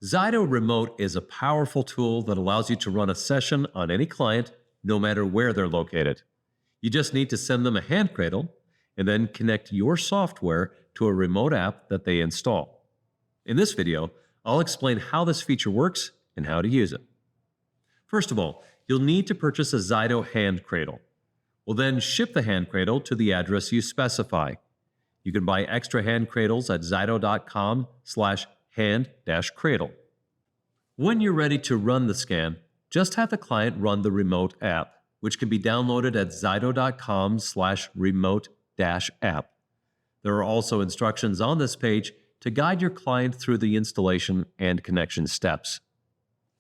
ZYTO Remote is a powerful tool that allows you to run a session on any client, no matter where they're located. You just need to send them a hand cradle and then connect your software to a remote app that they install. In this video, I'll explain how this feature works and how to use it. First of all, you'll need to purchase a ZYTO hand cradle. We'll then ship the hand cradle to the address you specify. You can buy extra hand cradles at ZYTO.com/hand-cradle. When you're ready to run the scan, just have the client run the remote app, which can be downloaded at ZYTO.com/remote-app. There are also instructions on this page to guide your client through the installation and connection steps.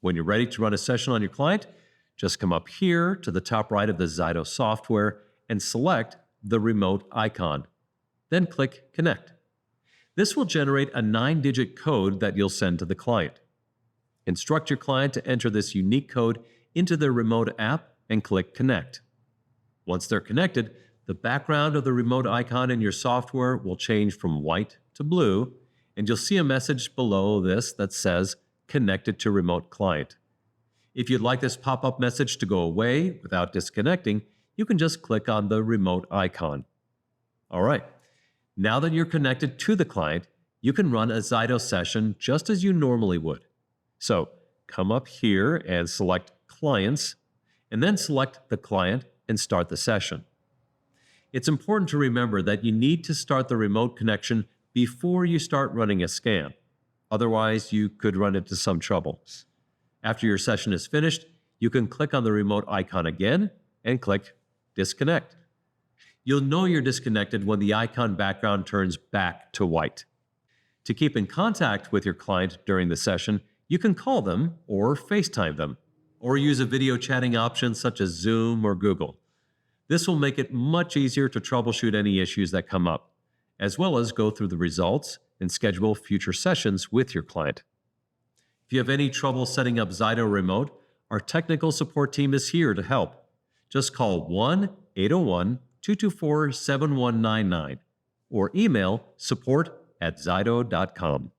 When you're ready to run a session on your client, just come up here to the top right of the ZYTO software and select the remote icon. Then click Connect. This will generate a 9-digit code that you'll send to the client. Instruct your client to enter this unique code into their remote app and click Connect. Once they're connected, the background of the remote icon in your software will change from white to blue, and you'll see a message below this that says Connected to Remote Client. If you'd like this pop-up message to go away without disconnecting, you can just click on the remote icon. All right, now that you're connected to the client, you can run a ZYTO session just as you normally would. So come up here and select Clients, and then select the client and start the session. It's important to remember that you need to start the remote connection before you start running a scan. Otherwise, you could run into some trouble. After your session is finished, you can click on the remote icon again and click Disconnect. You'll know you're disconnected when the icon background turns back to white. To keep in contact with your client during the session, you can call them or FaceTime them, or use a video chatting option such as Zoom or Google. This will make it much easier to troubleshoot any issues that come up, as well as go through the results and schedule future sessions with your client. If you have any trouble setting up ZYTO Remote, our technical support team is here to help. Just call 1-801-224-7199 or email support@zyto.com.